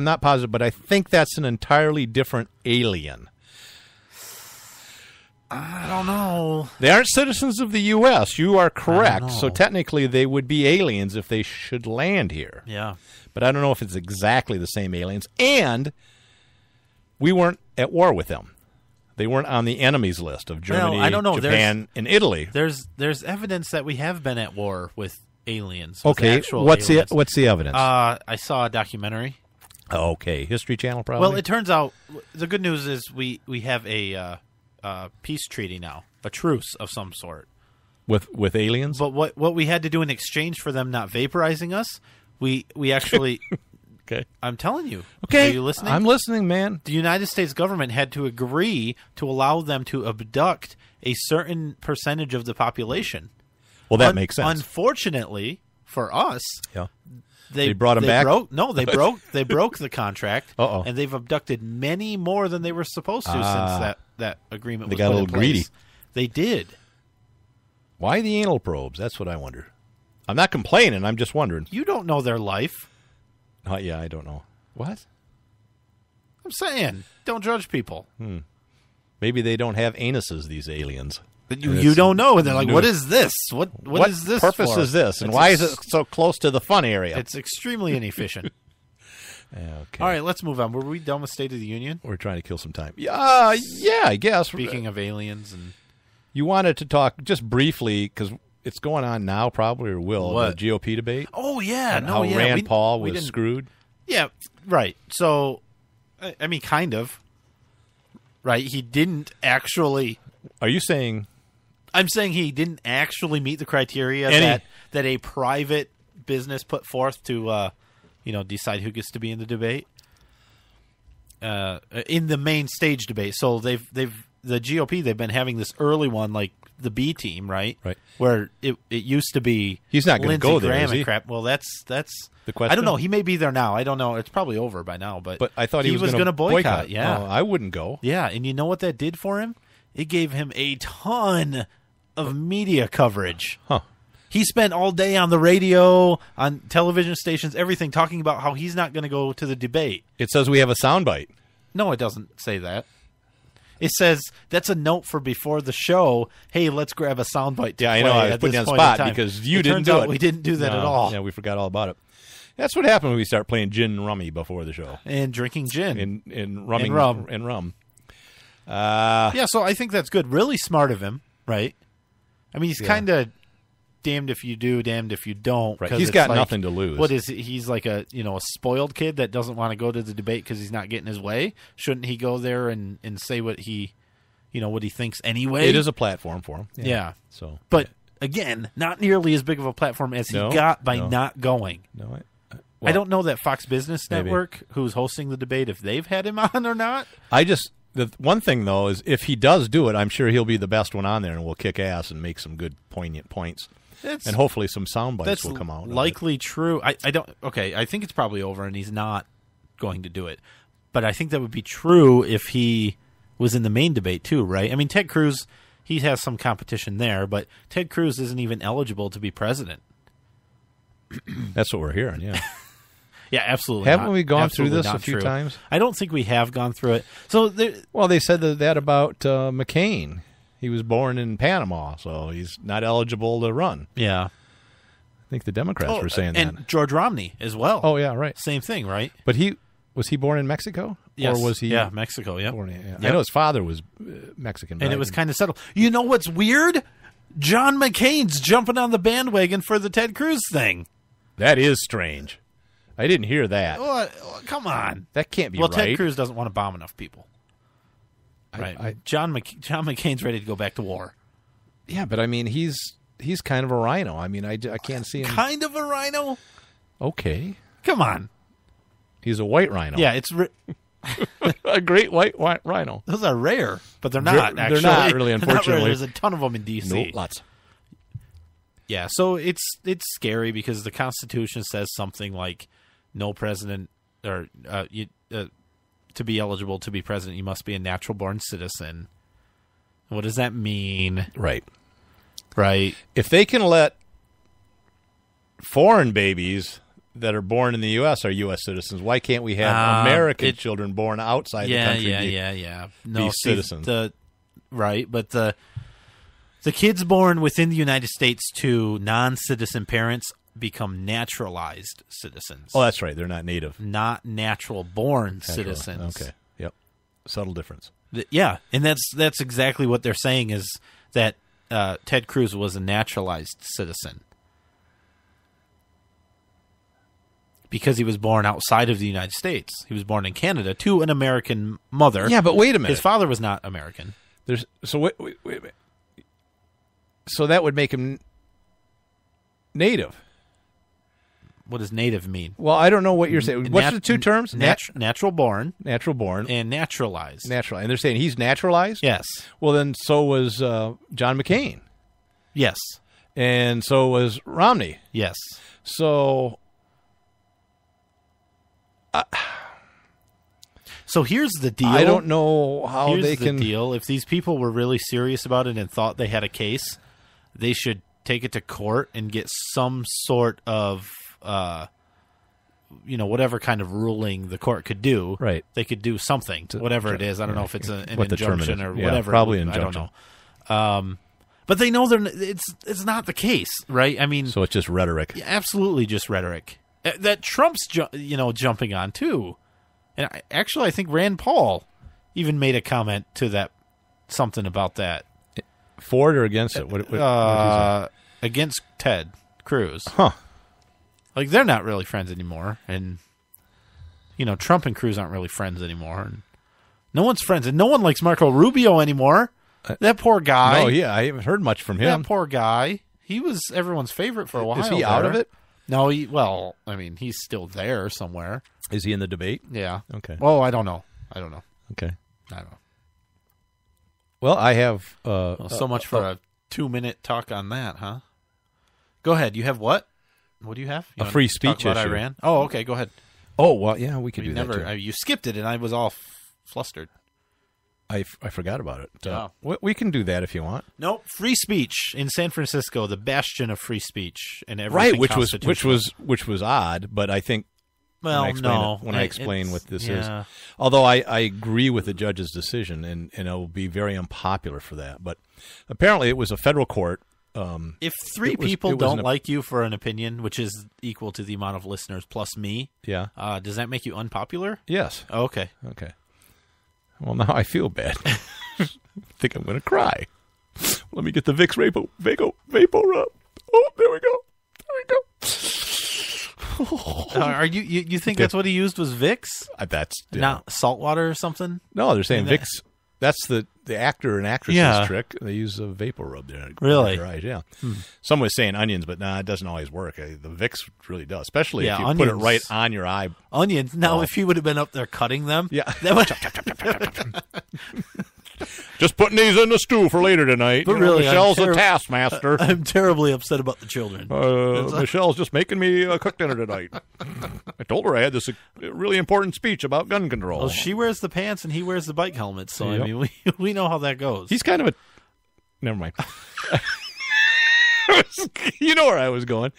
not positive, but I think that's an entirely different alien. I don't know. They aren't citizens of the U.S. You are correct. So technically they would be aliens if they should land here. Yeah. But I don't know if it's exactly the same aliens. And we weren't at war with them. They weren't on the enemies list of Germany, I don't know. Japan, and Italy. There's evidence that we have been at war with aliens. Okay, what's the evidence? I saw a documentary. Okay, History Channel probably. Well, it turns out the good news is we have a peace treaty now, a truce of some sort with aliens. But what we had to do in exchange for them not vaporizing us, we actually. Okay. I'm telling you. Okay. Are you listening? I'm listening, man. The United States government had to agree to allow them to abduct a certain percentage of the population. Well, that makes sense. Unfortunately for us, they brought them back. They broke the contract, and they've abducted many more than they were supposed to since that agreement was put in place. They got a little greedy. They did. Why the anal probes? That's what I wonder. I'm not complaining. I'm just wondering. You don't know their life. Yeah, I don't know. What? I'm saying, don't judge people. Maybe they don't have anuses, these aliens. But you don't know. They're like, what is this? What is this purpose for? is this? And why is it so close to the fun area? It's extremely inefficient. Okay. All right, let's move on. Were we done with State of the Union? We're trying to kill some time. Yeah, I guess. Speaking of aliens, and you wanted to talk just briefly because it's going on now, probably or will What? the GOP debate. Oh yeah, and how Rand Paul was didn't- screwed. Yeah, right. So, I mean, kind of. Right, he didn't actually. Are you saying? I'm saying he didn't actually meet the criteria that a private business put forth to, decide who gets to be in the debate. In the main stage debate, so the GOP they've been having this early one like the B team, right? Right. Where it used to be He's not going to go there, Graham is he? and crap. Well, that's The question? I don't know. He may be there now. I don't know. It's probably over by now. But I thought he was going to boycott. Yeah, I wouldn't go. Yeah, and you know what that did for him? It gave him a ton of media coverage. Huh. He spent all day on the radio, on television stations, everything, talking about how he's not going to go to the debate. It says we have a soundbite. No, it doesn't say that. It says that's a note for before the show. Hey, let's grab a soundbite. Yeah, I know. I was putting you on the spot because you didn't do it. We didn't do that at all. Yeah, we forgot all about it. That's what happened when we start playing gin and rummy before the show. And drinking gin. And rumming and rum. rum. Yeah, so I think that's good. Really smart of him, right? I mean, he's kind of damned if you do, damned if you don't. Right. He's got nothing to lose. What is it? He's like a spoiled kid that doesn't want to go to the debate because he's not getting his way. Shouldn't he go there and say what he thinks anyway? It is a platform for him. Yeah. So, but again, not nearly as big of a platform as he got by not going. No, I don't know that Fox Business Network, who's hosting the debate, if they've had him on or not. The one thing, though, is if he does do it, I'm sure he'll be the best one on there and will kick ass and make some good, poignant points. And hopefully some sound bites will come out. Likely true. I think it's probably over and he's not going to do it. But I think that would be true if he was in the main debate, too, right? I mean, Ted Cruz, he has some competition there, but Ted Cruz isn't even eligible to be president. That's what we're hearing, yeah. Yeah, absolutely. Haven't we gone through this a few times? I don't think we have gone through it. So, they said that about McCain. He was born in Panama, so he's not eligible to run. Yeah. I think the Democrats were saying that. And George Romney as well. Oh, yeah, right. Same thing, right? But was he born in Mexico? Yes. Or was he? Yeah, Mexico, yeah. Yep. I know his father was Mexican. And it was kind of settled. You know what's weird? John McCain's jumping on the bandwagon for the Ted Cruz thing. That is strange. I didn't hear that. Come on. That can't be right. Well, Ted Cruz doesn't want to bomb enough people. Right. John McCain's ready to go back to war. Yeah, but I mean, he's kind of a rhino. I mean, I can't see him. Kind of a rhino? Okay. Come on. He's a white rhino. Yeah, it's... a great white rhino. Those are rare, but they're not, actually. They're not, really, unfortunately. There's a ton of them in D.C. Nope, lots. Yeah, so it's scary because the Constitution says something like no president or to be eligible to be president, you must be a natural-born citizen. What does that mean? Right. If they can let foreign babies that are born in the U.S. are U.S. citizens, why can't we have American children born outside the country be citizens? But the kids born within the United States to non-citizen parents become naturalized citizens. Oh, that's right. They're not native. Not natural-born citizens. Okay. Yep. Subtle difference. Yeah, and that's exactly what they're saying is that Ted Cruz was a naturalized citizen. Because he was born outside of the United States. He was born in Canada to an American mother. Yeah, but wait a minute. His father was not American. Wait a minute. So that would make him native. What does native mean? Well, I don't know what you're saying. What's the two terms? Natural born. Natural born. And naturalized. Natural. And they're saying he's naturalized? Yes. Well, then so was John McCain. Yes. And so was Romney. Yes. So... So here's the deal. I don't know how here's they can... the deal. If these people were really serious about it and thought they had a case, they should take it to court and get some sort of whatever kind of ruling the court could do. Right. They could do something, whatever it is. I don't know if it's an injunction or Yeah, whatever. probably I don't injunction. know. But they know it's not the case, right? I mean, So it's just rhetoric. yeah, absolutely just rhetoric that Trump's jumping on too. And I think Rand Paul even made a comment to that, something about that. For it or against it? What Against Ted Cruz. Huh. Like, they're not really friends anymore. And, Trump and Cruz aren't really friends anymore. And no one's friends. And no one likes Marco Rubio anymore. That poor guy. Oh, yeah. I haven't heard much from him. That poor guy. He was everyone's favorite for a while. Is he out of it? No, he's still there somewhere. Is he in the debate? Yeah. Okay. Well, I don't know. Okay. I don't know. Well, I have... so much for a 2-minute talk on that, huh? Go ahead. You have what? What do you have? You A free want to talk speech about issue. Iran? Oh, okay. Go ahead. Oh, well, yeah, we could do that, too. You skipped it, and I was all flustered. I forgot about it. Oh. We can do that if you want. Nope. Free speech in San Francisco, the bastion of free speech, and everything Right, which was odd, but I think Well, when I explain what this is. Although I agree with the judge's decision, and it will be very unpopular for that. But apparently it was a federal court. If three people don't like you for an opinion, which is equal to the amount of listeners plus me, yeah, does that make you unpopular? Yes. Oh, okay. Okay. Well, now I feel bad. I think I'm going to cry. Let me get the Vicks Vapor Rub. Oh, there we go. Are you think that's what he used was Vicks? That's not salt water or something? No, they're saying Vicks. That's the actor and actress's trick. They use a vapor rub there. Really? Right, yeah. Some was saying onions, but it doesn't always work. The Vicks really does, especially if you onions. put it right on your eye. Onions. Now, if he would have been up there cutting them, that would... Just putting these in the stew for later tonight. But really, Michelle's a taskmaster. I'm terribly upset about the children. Michelle's just making me cook dinner tonight. I told her I had this really important speech about gun control. Well, she wears the pants and he wears the bike helmet, so I mean, we know how that goes. He's kind of a... Never mind. You know where I was going.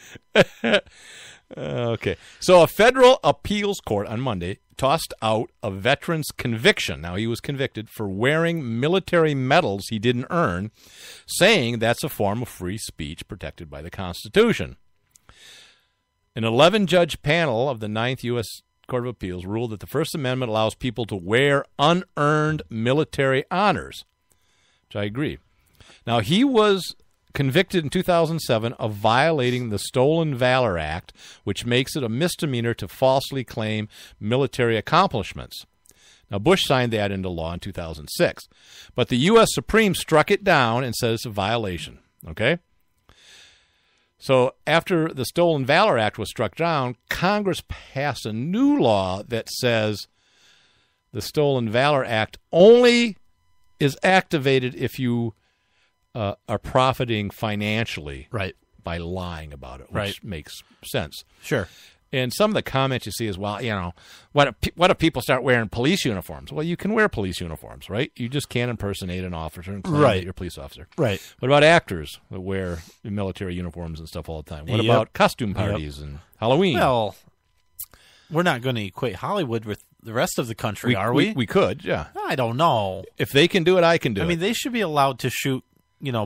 Okay. So a federal appeals court on Monday tossed out a veteran's conviction. Now, he was convicted for wearing military medals he didn't earn, saying that's a form of free speech protected by the Constitution. An 11-judge panel of the 9th U.S. Court of Appeals ruled that the First Amendment allows people to wear unearned military honors, which I agree. Now, he was convicted in 2007 of violating the Stolen Valor Act, which makes it a misdemeanor to falsely claim military accomplishments. Now, Bush signed that into law in 2006, but the U.S. Supreme struck it down and said it's a violation, okay? So after the Stolen Valor Act was struck down, Congress passed a new law that says the Stolen Valor Act only is activated if you are profiting financially by lying about it, which makes sense. Sure. And some of the comments you see is, well, what if people start wearing police uniforms? Well, you can wear police uniforms, right? You just can't impersonate an officer and claim that you're a police officer. Right. What about actors that wear military uniforms and stuff all the time? What about costume parties and Halloween? Well, we're not going to equate Hollywood with the rest of the country, are we? We could, yeah. I don't know. If they can do it, I can do it. I mean, they should be allowed to shoot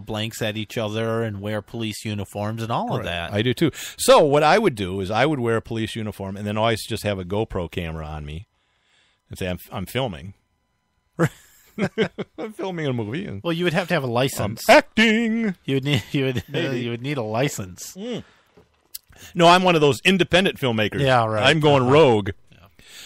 blanks at each other and wear police uniforms and all of that. I do too. So what I would do is I would wear a police uniform and then always just have a GoPro camera on me and say I'm filming. I'm filming a movie. And well, you would have to have a license. I'm acting. You would need a license. No, I'm one of those independent filmmakers. Yeah, right. I'm going rogue.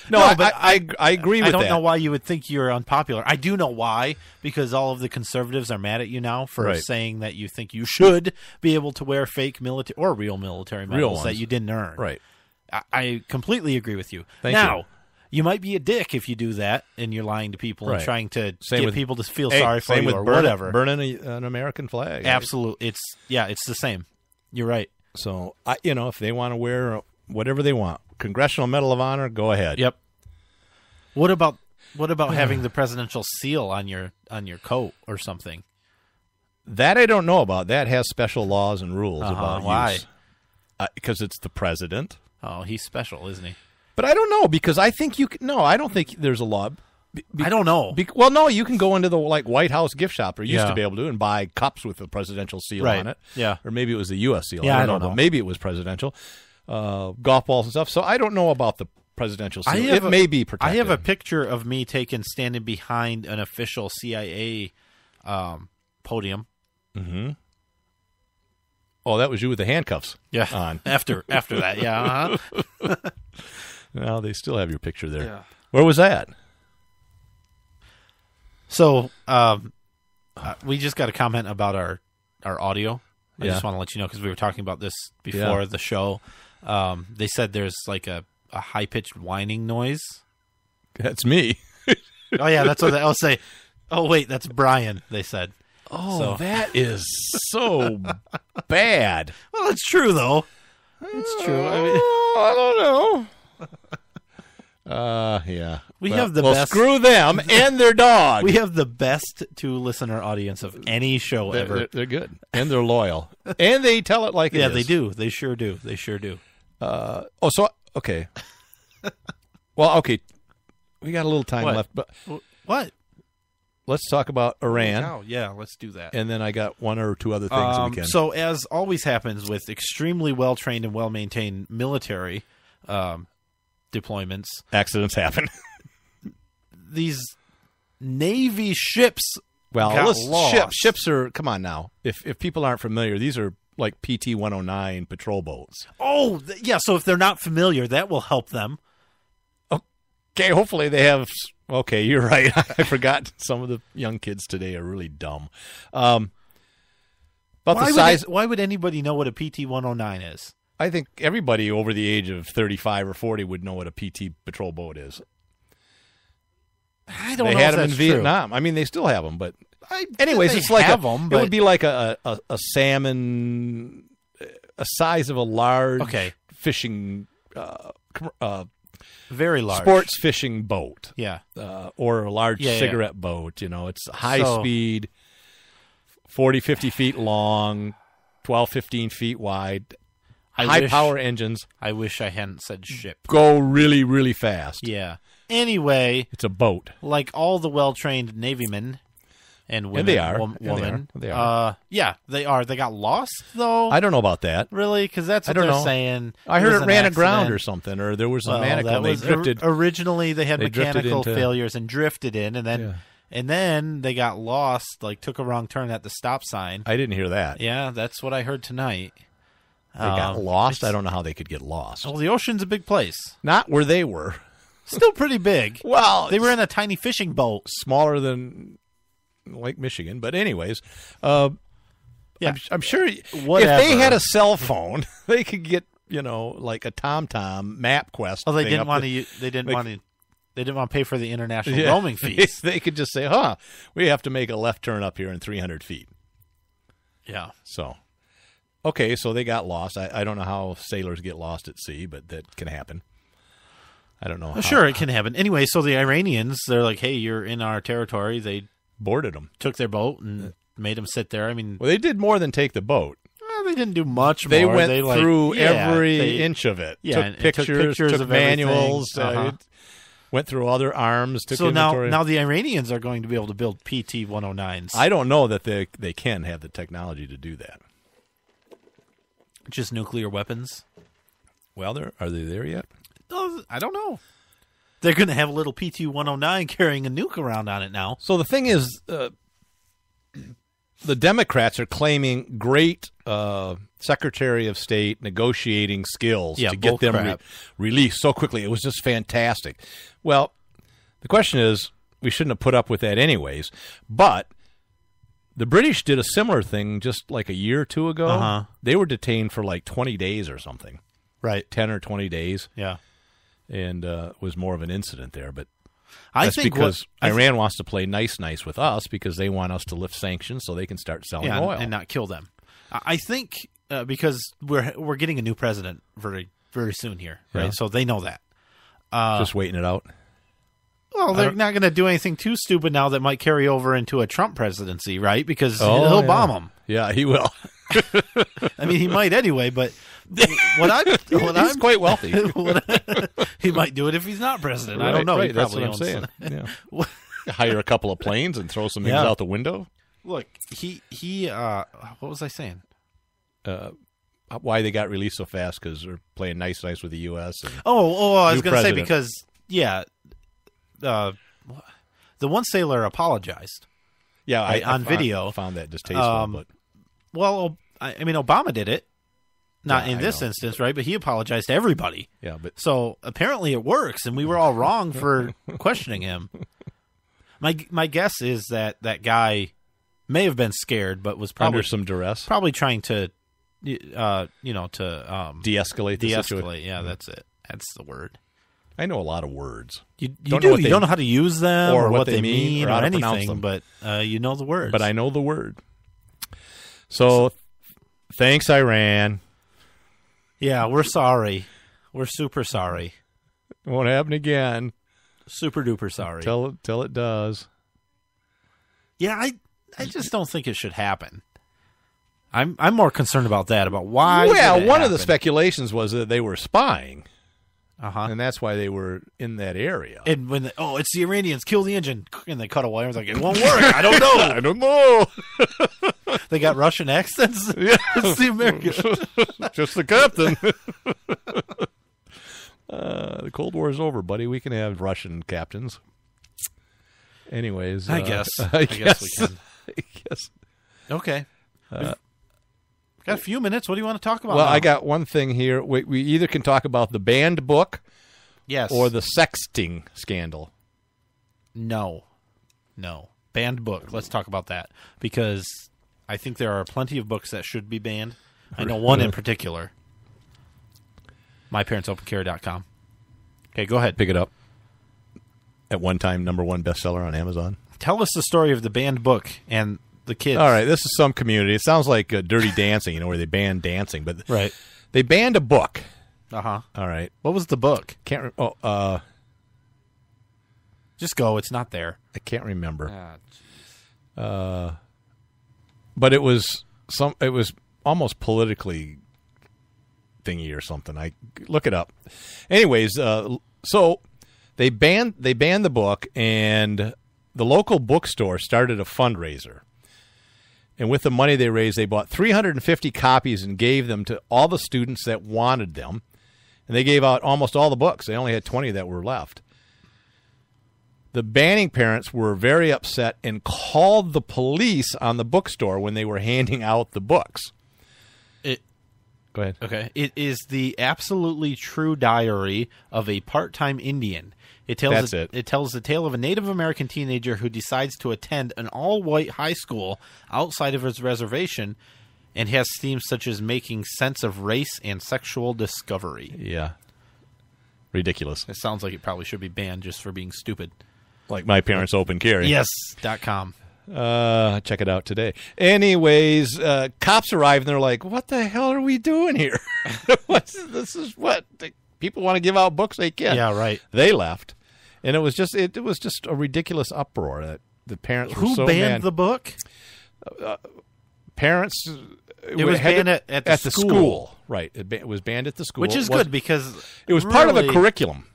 No, but I agree with that. I don't know why you would think you're unpopular. I do know why, because all of the conservatives are mad at you now for saying that you think you should be able to wear fake military or real military medals that you didn't earn. Right. I completely agree with you. Thank you. You might be a dick if you do that and you're lying to people and trying to get people to feel sorry for same you with or whatever. Burning an American flag. Absolutely. It's the same. You're right. So, if they want to wear whatever they want, Congressional Medal of Honor, go ahead. Yep. What about having the presidential seal on your coat or something? That I don't know about. That has special laws and rules about why? use. Because it's the president. Oh, he's special, isn't he? But I don't know, because I think you can, no, I don't think there's a law. I don't know. Well, no, you can go into the White House gift shop, or used to be able to, and buy cups with the presidential seal on it. Yeah. Or maybe it was the U.S. seal. Yeah, I don't know. Maybe it was presidential. Golf balls and stuff. So I don't know about the presidential seal. It may be protected. I have a picture of me standing behind an official CIA podium. Mm-hmm. Oh, that was you with the handcuffs on. After that, yeah. Uh-huh. Well, they still have your picture there. Yeah. Where was that? So we just got a comment about our audio. I just want to let you know, because we were talking about this before the show. They said there's like a high-pitched whining noise. That's me. Oh, yeah, that's what they'll say. Oh, wait, that's Brian, they said. Oh, so. That is so bad. Well, it's true, though. It's true. I mean, I don't know. Yeah. We have the best. Screw them and their dog. We have the best listener audience of any show ever. They're good. And they're loyal. And they tell it like it is. Yeah, they do. They sure do. They sure do. Okay. Well, okay. We got a little time left. But what? Let's talk about Iran. Oh, yeah, let's do that. And then I got one or two other things that we can. So, as always happens with extremely well-trained and well-maintained military deployments, accidents happen. These Navy ships got lost. Ships are, come on now. If people aren't familiar, these are like PT-109 patrol boats. Oh, yeah, so if they're not familiar, that will help them. Okay, hopefully they have... Okay, you're right. I forgot some of the young kids today are really dumb. But the size... Why would anybody know what a PT-109 is? I think everybody over the age of 35 or 40 would know what a PT patrol boat is. I don't know. They had if them in that's Vietnam. True. I mean, they still have them, but anyways, it's like it would be like a salmon, a size of a large fishing, very large sports fishing boat. Yeah, or a large cigarette boat. You know, it's high speed, 40, 50 feet long, 12, 15 feet wide. High power engines. I wish I hadn't said ship. Go really, really fast. Yeah. Anyway, it's a boat. Like all the well-trained Navymen and women. And they are. Women. They are. Yeah, they are. They got lost, though. I don't know about that. Really? Because that's what they're saying. I heard it ran aground or something, or there was a mannequin. They drifted. Originally, they had mechanical failures and drifted in, and then... Yeah. And then they got lost, like took a wrong turn at the stop sign. I didn't hear that. Yeah, that's what I heard tonight. They got lost? I don't know how they could get lost. Well, the ocean's a big place. Not where they were. Still pretty big. Well, they were in a tiny fishing boat. Smaller than Lake Michigan. But anyways, I'm sure if they had a cell phone, they could get, like a TomTom MapQuest. Oh, they didn't want to. They didn't want to pay for the international roaming fees. They could just say, we have to make a left turn up here in 300 feet. Yeah. So, okay, so they got lost. I don't know how sailors get lost at sea, but that can happen. I don't know. Sure, it can happen. Anyway, so the Iranians, they're like, hey, you're in our territory. They boarded them. Took their boat and made them sit there. I mean... Well, they did more than take the boat. Well, they didn't do much they more. Went through every inch of it. Yeah, took pictures took of manuals, went through other arms, took inventory. Now the Iranians are going to be able to build PT-109s. I don't know that they can have the technology to do that. Just nuclear weapons? Well, are they there yet? I don't know. They're going to have a little PT-109 carrying a nuke around on it now. So the thing is, the Democrats are claiming great Secretary of State negotiating skills to get them released so quickly. It was just fantastic. Well, the question is, we shouldn't have put up with that anyways, but the British did a similar thing just like a year or two ago. Uh-huh. They were detained for like 20 days or something. Right. 10 or 20 days. Yeah. And was more of an incident there, but I that's think because Iran wants to play nice with us because they want us to lift sanctions so they can start selling oil and not kill them. I think because we're getting a new president very very soon here, right? Yeah. So they know that. Just waiting it out. Well, they're not going to do anything too stupid now that might carry over into a Trump presidency, right? Because he'll bomb them. Yeah, he will. I mean, he might anyway, but he's quite wealthy. He might do it if he's not president. I don't know. Right, He that's probably what I'm owns saying. some. Yeah. Hire a couple of planes and throw some things out the window. Look, he. What was I saying? Why they got released so fast? Because they're playing nice with the U.S. And I was going to say president. because the one sailor apologized. Yeah, on video. I found that distasteful. But well, I mean, Obama did it. Not in this instance, right? But he apologized to everybody. Yeah, but so apparently it works, and we were all wrong for questioning him. My guess is that guy may have been scared, but was probably under some duress, probably trying to, de-escalate. The situation. Yeah, that's it. That's the word. I know a lot of words. You don't know how to use them or what they mean or anything, but you know the words. But I know the word. So, thanks, Iran. Yeah, we're sorry. We're super sorry. It won't happen again. Super duper sorry. Till it does. Yeah, I just don't think it should happen. I'm more concerned about that. About why. Well, one of the speculations was that they were spying. And that's why they were in that area. And when it's the Iranians, kill the engine, and they cut away. I was like, it won't work. I don't know. I don't know. They got Russian accents. Yeah. It's the American. Just the captain. The Cold War is over, buddy. We can have Russian captains. Anyways, I guess we can. I guess. Okay. Got a few minutes. What do you want to talk about? Well, now? I got one thing here. We either can talk about the banned book, yes, or the sexting scandal. No, banned book. Let's talk about that because I think there are plenty of books that should be banned. I know one in particular. MyParentsOpenCare.com. Okay, go ahead. Pick it up. At one time, #1 bestseller on Amazon. Tell us the story of the banned book and the kids. All right, this is some community. It sounds like Dirty Dancing, where they banned dancing, but right. They banned a book. All right. What was the book? Can't. Just go. It's not there. I can't remember. But it was almost politically thingy or something. I look it up. Anyways, so they banned the book, and the local bookstore started a fundraiser. And with the money they raised, they bought 350 copies and gave them to all the students that wanted them. And they gave out almost all the books. They only had 20 that were left. The banning parents were very upset and called the police on the bookstore when they were handing out the books. Go ahead. Okay. It is the absolutely true diary of a part-time Indian. It tells the tale of a Native American teenager who decides to attend an all-white high school outside of his reservation and has themes such as making sense of race and sexual discovery. Yeah. Ridiculous. It sounds like it probably should be banned just for being stupid. Like My Parents Open Carry. Yes. .com. Check it out today. Anyways, cops arrive and they're like, "What the hell are we doing here? This is what people want to give out books. They can." Yeah, right. They left, and it was just a ridiculous uproar that the parents were so mad. Who banned the book? Parents. It was banned at the school. Right. It was banned at the school, which is good because it was part of a curriculum.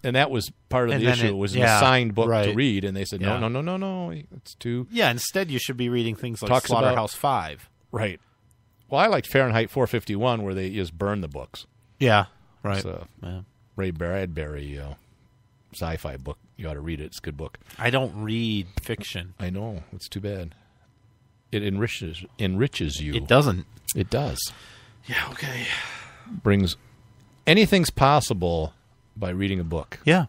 And that was part of the issue. It was an yeah, assigned book right. to read, and they said, no, it's too... Yeah, instead you should be reading things like Slaughterhouse-5. Right. Well, I liked Fahrenheit 451, where they just burn the books. Yeah, right. It's Ray Bradbury sci-fi book. You ought to read it. It's a good book. I don't read fiction. I know. It's too bad. It enriches you. It doesn't. It does. Yeah, okay. Brings... Anything's possible... by reading a book. Yeah,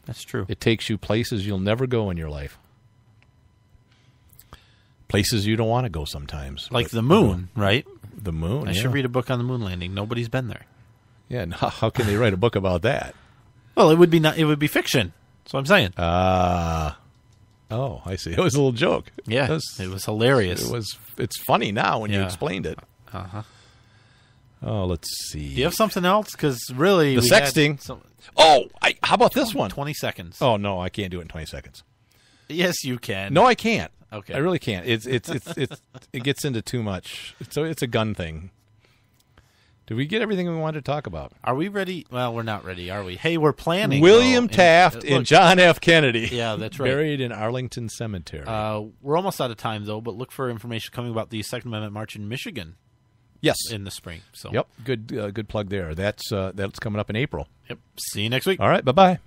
that's true. It takes you places you'll never go in your life. Places you don't want to go sometimes. Like the moon, right? The moon, I should read a book on the moon landing. Nobody's been there. Yeah, and how can they write a book about that? Well, it would be fiction. That's what I'm saying. Oh, I see. It was a little joke. Yeah, it was hilarious. It's funny now when you explained it. Uh-huh. Oh, let's see. Do you have something else? Because really... The sexting. How about this one? 20 seconds. Oh, no, I can't do it in 20 seconds. Yes, you can. No, I can't. Okay. I really can't. It gets into too much. So it's a gun thing. Did we get everything we wanted to talk about? Are we ready? Well, we're not ready, are we? Hey, we're planning. William Taft and John F. Kennedy. Yeah, that's right. Buried in Arlington Cemetery. We're almost out of time, though, but look for information coming about the Second Amendment March in Michigan. Yes. In the spring. So. Yep. Good plug there. That's coming up in April. Yep. See you next week. All right. Bye-bye.